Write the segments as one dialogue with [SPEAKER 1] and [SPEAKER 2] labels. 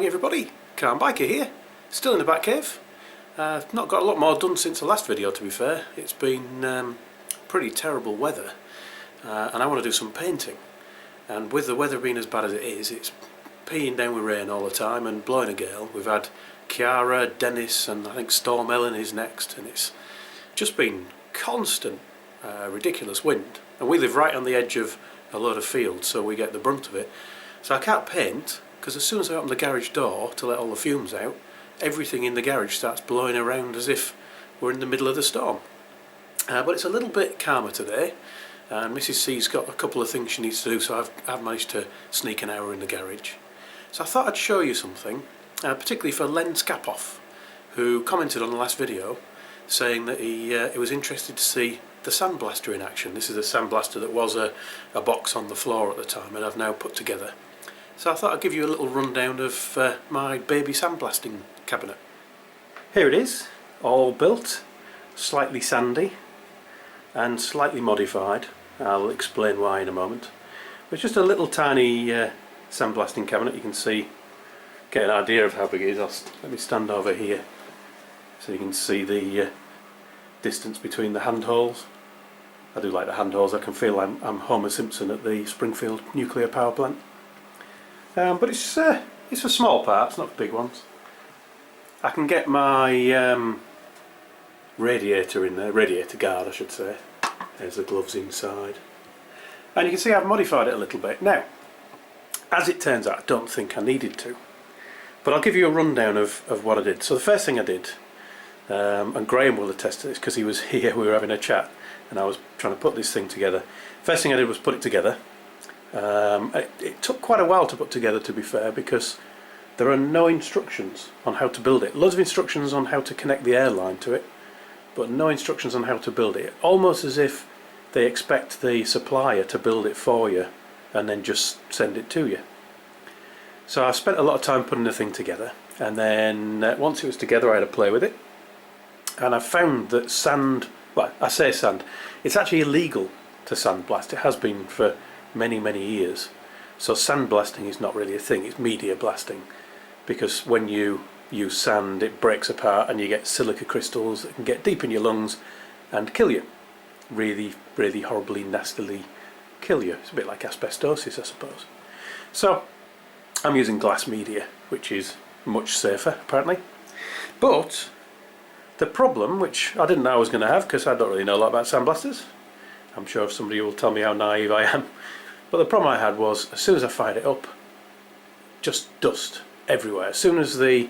[SPEAKER 1] everybody, Calm Biker here, still in the back cave. Not got a lot more done since the last video, to be fair. It's been pretty terrible weather and I want to do some painting, and with the weather being as bad as it is, it's peeing down with rain all the time and blowing a gale. We've had Kiara, Dennis and I think Storm Ellen is next, and it's just been constant ridiculous wind, and we live right on the edge of a load of fields, so we get the brunt of it. So I can't paint because as soon as I open the garage door to let all the fumes out, everything in the garage starts blowing around as if we're in the middle of the storm. But it's a little bit calmer today, and Mrs. C's got a couple of things she needs to do, so I've managed to sneak an hour in the garage. So I thought I'd show you something, particularly for Len Scapoff, who commented on the last video saying that he was interested to see the Sandblaster in action. This is a Sandblaster that was a box on the floor at the time, and I've now put together. So I thought I'd give you a little rundown of my baby sandblasting cabinet. Here it is, all built, slightly sandy and slightly modified. I'll explain why in a moment. It's just a little tiny sandblasting cabinet. You can see, get an idea of how big it is. Let me stand over here so you can see the distance between the handholds. I do like the handholds. I can feel I'm Homer Simpson at the Springfield nuclear power plant. But it's for small parts, not for big ones. I can get my radiator in there, radiator guard I should say. There's the gloves inside. And you can see I've modified it a little bit. Now, as it turns out, I don't think I needed to. But I'll give you a rundown of what I did. So the first thing I did, and Graham will attest to this because he was here, we were having a chat, and I was trying to put this thing together. First thing I did was put it together. It took quite a while to put together, to be fair, because there are no instructions on how to build it. Loads of instructions on how to connect the airline to it, but no instructions on how to build it. Almost as if they expect the supplier to build it for you and then just send it to you. So I spent a lot of time putting the thing together, and then once it was together I had to play with it, and I found that sand, well, I say sand, it's actually illegal to sandblast. It has been for many years. So sandblasting is not really a thing, it's media blasting, because when you use sand it breaks apart and you get silica crystals that can get deep in your lungs and kill you. Really horribly, nastily kill you. It's a bit like asbestosis, I suppose. So I'm using glass media, which is much safer apparently. But the problem, which I didn't know I was going to have because I don't really know a lot about sandblasters, I'm sure if somebody will tell me how naive I am, but the problem I had was as soon as I fired it up, just dust everywhere. As soon as the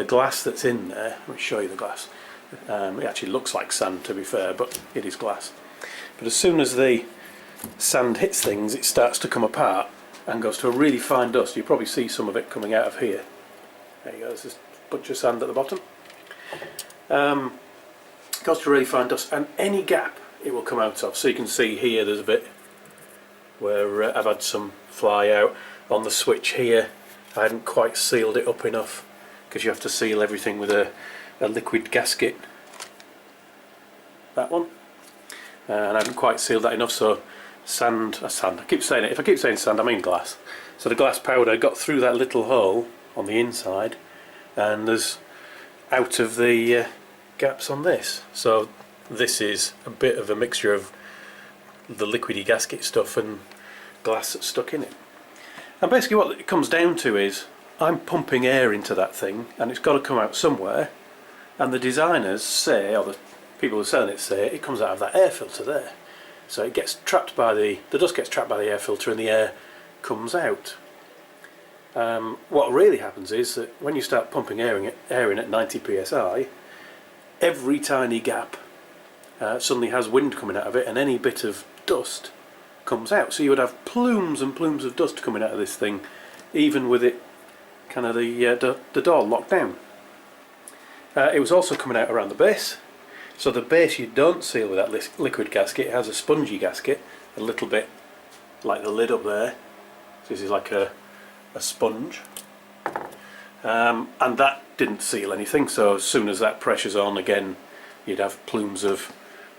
[SPEAKER 1] glass that's in there, let me show you the glass, it actually looks like sand to be fair, but it is glass. But as soon as the sand hits things, it starts to come apart and goes to a really fine dust. You probably see some of it coming out of here. There you go, there's this bunch of sand at the bottom. It goes to really fine dust, and any gap it will come out of. So you can see here there's a bit where I've had some fly out. On the switch here I hadn't quite sealed it up enough, because you have to seal everything with a liquid gasket, that one, and I haven't quite sealed that enough, so sand, I keep saying it, if I keep saying sand I mean glass. So the glass powder got through that little hole on the inside, and there's out of the gaps on this. So this is a bit of a mixture of the liquidy gasket stuff and glass that's stuck in it. And basically what it comes down to is I'm pumping air into that thing, and it's got to come out somewhere, and the designers say, or the people who are selling it say, it comes out of that air filter there. So it gets trapped by the dust gets trapped by the air filter and the air comes out. What really happens is that when you start pumping air in at 90 psi, every tiny gap suddenly has wind coming out of it, and any bit of dust comes out. So you would have plumes and plumes of dust coming out of this thing, even with it kind of the door locked down. It was also coming out around the base. So the base you don't seal with that liquid gasket. It has a spongy gasket, a little bit like the lid up there. So this is like a sponge, and that didn't seal anything. So as soon as that pressure's on again, you'd have plumes of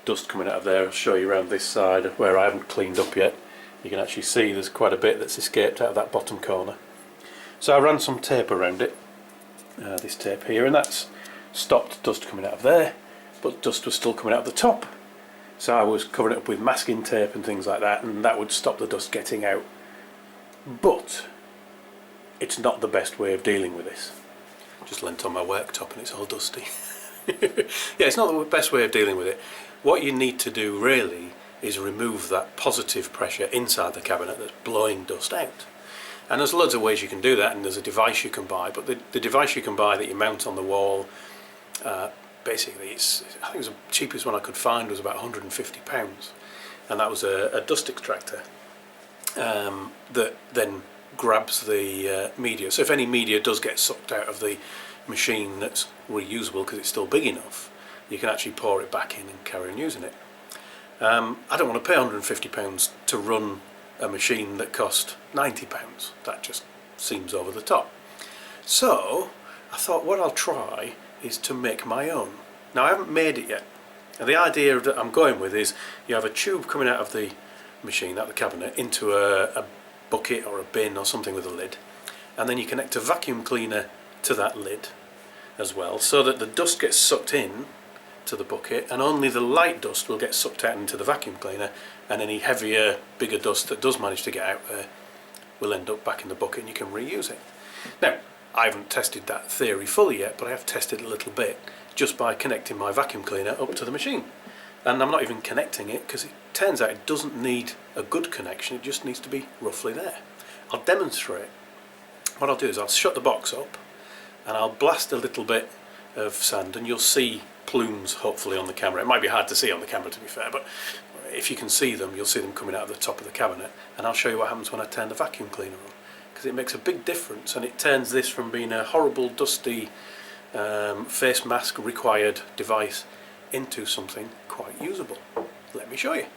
[SPEAKER 1] dust coming out of there. I'll show you around this side where I haven't cleaned up yet. You can actually see there's quite a bit that's escaped out of that bottom corner. So I ran some tape around it, this tape here, and that's stopped dust coming out of there, but dust was still coming out of the top. So I was covering it up with masking tape and things like that, and that would stop the dust getting out. But it's not the best way of dealing with this. Just leant on my worktop and it's all dusty. Yeah, it's not the best way of dealing with it. What you need to do really is remove that positive pressure inside the cabinet that's blowing dust out. And there's loads of ways you can do that, and there's a device you can buy, but the device you can buy that you mount on the wall, basically, I think it was the cheapest one I could find was about £150, and that was a dust extractor that then grabs the media. So if any media does get sucked out of the machine that's reusable because it's still big enough, you can actually pour it back in and carry on using it. I don't want to pay £150 to run a machine that cost £90. That just seems over the top. So I thought what I'll try is to make my own. Now I haven't made it yet. Now the idea that I'm going with is you have a tube coming out of the machine, out of the cabinet, into a bucket or a bin or something with a lid, and then you connect a vacuum cleaner to that lid as well, so that the dust gets sucked in to the bucket and only the light dust will get sucked out into the vacuum cleaner, and any heavier, bigger dust that does manage to get out there will end up back in the bucket and you can reuse it. Now I haven't tested that theory fully yet, but I have tested a little bit just by connecting my vacuum cleaner up to the machine. And I'm not even connecting it because it turns out it doesn't need a good connection, it just needs to be roughly there. I'll demonstrate. What I'll do is I'll shut the box up and I'll blast a little bit of sand, and you'll see plumes hopefully on the camera. It might be hard to see on the camera, to be fair, but if you can see them, you'll see them coming out of the top of the cabinet, and I'll show you what happens when I turn the vacuum cleaner on, because it makes a big difference, and it turns this from being a horrible dusty face mask required device into something quite usable. Let me show you.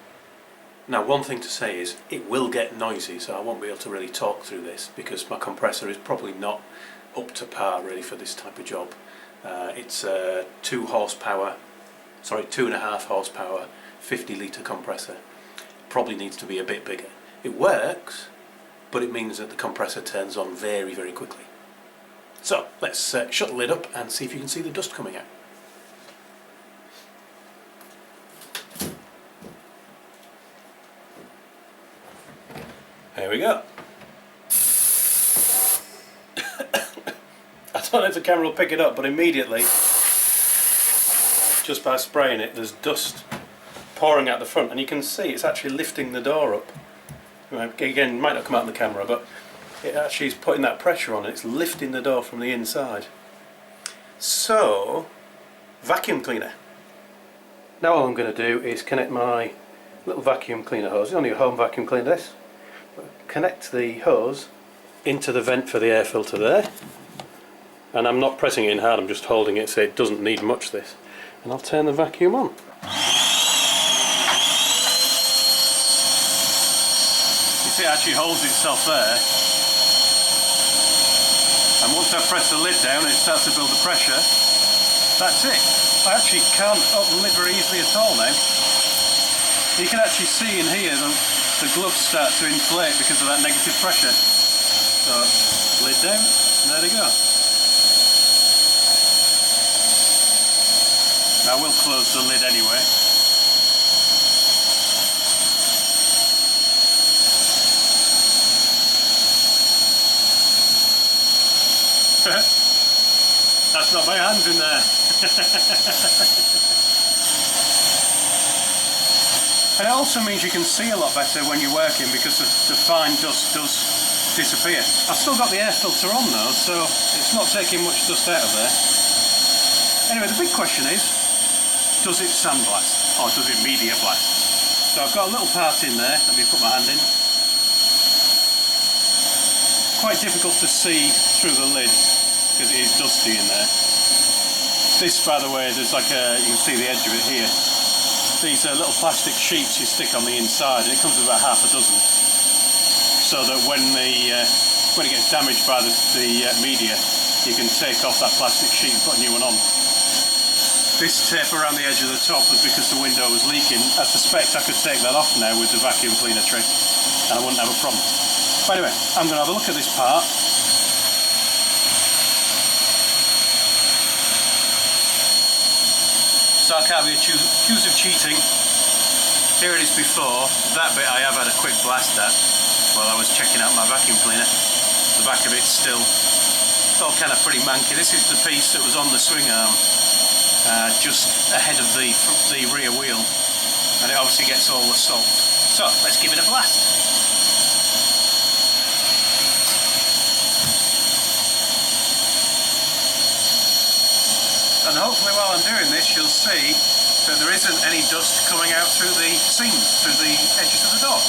[SPEAKER 1] Now one thing to say is it will get noisy, so I won't be able to really talk through this because my compressor is probably not up to par really for this type of job. It's a 2.5 horsepower 50 litre compressor. Probably needs to be a bit bigger. It works, but it means that the compressor turns on very, very quickly. So let's shut the lid up and see if you can see the dust coming out. There we go. I don't know if the camera will pick it up, but immediately, just by spraying it, there's dust pouring out the front, and you can see it's actually lifting the door up. Again, it might not come out in the camera, but it actually is putting that pressure on, and it's lifting the door from the inside. So, vacuum cleaner. Now all I'm going to do is connect my little vacuum cleaner hose. It's only a home vacuum cleaner, this. Connect the hose into the vent for the air filter there, and I'm not pressing it in hard, I'm just holding it so it doesn't need much, this, and I'll turn the vacuum on. You see it actually holds itself there, and once I press the lid down and it starts to build the pressure, that's it. I actually can't open the lid very easily at all now. You can actually see in here the gloves start to inflate because of that negative pressure. So, lid down, and there they go. Now I will close the lid anyway. That's not my hands in there. And it also means you can see a lot better when you're working because the fine dust does disappear. I've still got the air filter on though, so it's not taking much dust out of there. Anyway, the big question is, does it sandblast or does it media blast? So I've got a little part in there, let me put my hand in. Quite difficult to see through the lid because it is dusty in there. This, by the way, there's like you can see the edge of it here. These are little plastic sheets you stick on the inside, and it comes with about half a dozen, so that when it gets damaged by the media, you can take off that plastic sheet and put a new one on. This tape around the edge of the top was because the window was leaking. I suspect I could take that off now with the vacuum cleaner trick, and I wouldn't have a problem. But anyway, I'm going to have a look at this part. can't be accused of cheating. Here it is before. That bit I have had a quick blast at while I was checking out my vacuum cleaner. The back of it's still all kind of pretty manky. This is the piece that was on the swing arm, just ahead of the rear wheel, and it obviously gets all the salt. So let's give it a blast. And hopefully while I'm doing this you'll see that there isn't any dust coming out through the seams, through the edges of the door.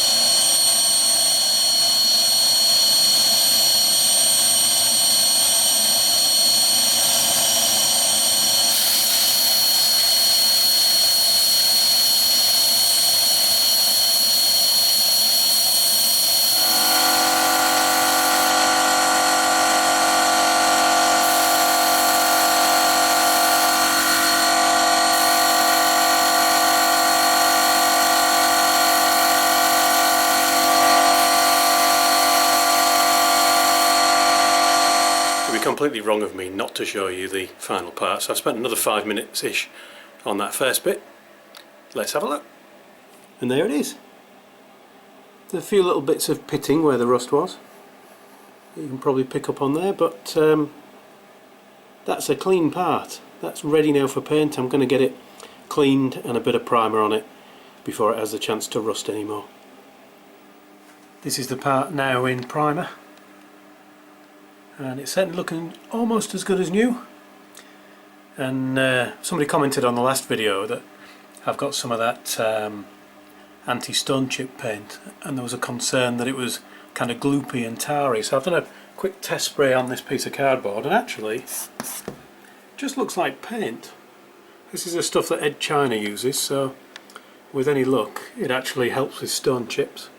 [SPEAKER 1] Completely wrong of me not to show you the final part, so I've spent another 5 minutes-ish on that first bit. Let's have a look. And there it is. There's a few little bits of pitting where the rust was. You can probably pick up on there, but that's a clean part. That's ready now for paint. I'm going to get it cleaned and a bit of primer on it before it has the chance to rust anymore. This is the part now in primer, and it's certainly looking almost as good as new. And somebody commented on the last video that I've got some of that anti-stone chip paint, and there was a concern that it was kind of gloopy and tarry, so I've done a quick test spray on this piece of cardboard, and actually it just looks like paint. This is the stuff that Ed China uses, so with any luck it actually helps with stone chips.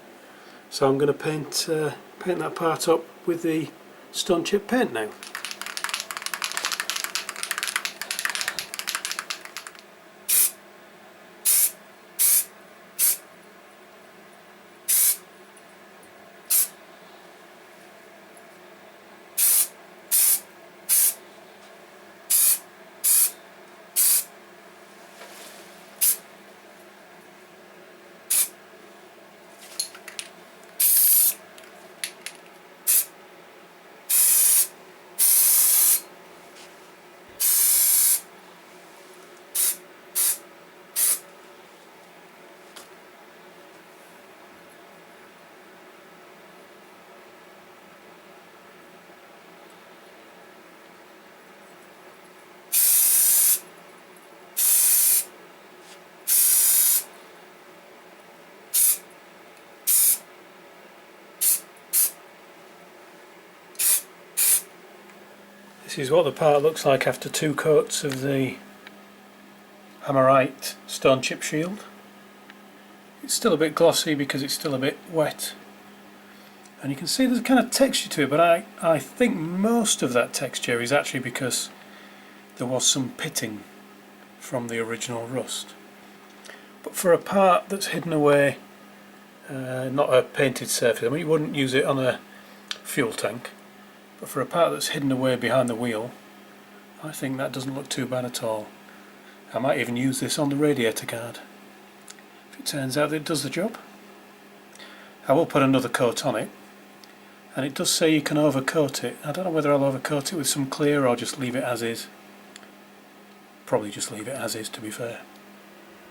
[SPEAKER 1] So I'm going to paint that part up with the stone chip paint now. This is what the part looks like after 2 coats of the Hammerite stone chip shield. It's still a bit glossy because it's still a bit wet, and you can see there's a kind of texture to it, but I think most of that texture is actually because there was some pitting from the original rust. But for a part that's hidden away, not a painted surface, I mean you wouldn't use it on a fuel tank, but for a part that's hidden away behind the wheel, I think that doesn't look too bad at all. I might even use this on the radiator guard if it turns out that it does the job. I will put another coat on it, and it does say you can overcoat it. I don't know whether I'll overcoat it with some clear or just leave it as is. Probably just leave it as is, to be fair.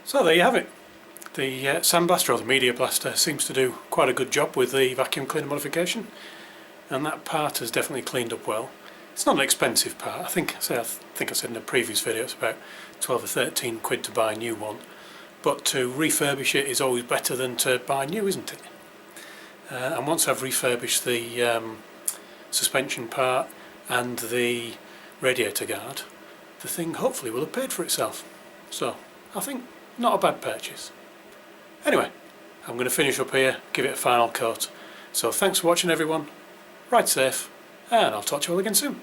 [SPEAKER 1] So there you have it. The Sandblaster, or the Media Blaster, seems to do quite a good job with the vacuum cleaner modification, and that part has definitely cleaned up well. It's not an expensive part. I think I said in a previous video it's about 12 or 13 quid to buy a new one, but to refurbish it is always better than to buy new, isn't it? And once I've refurbished the suspension part and the radiator guard, the thing hopefully will have paid for itself. So I think not a bad purchase. Anyway, I'm going to finish up here, give it a final coat. So thanks for watching everyone, ride safe, and I'll talk to you all again soon.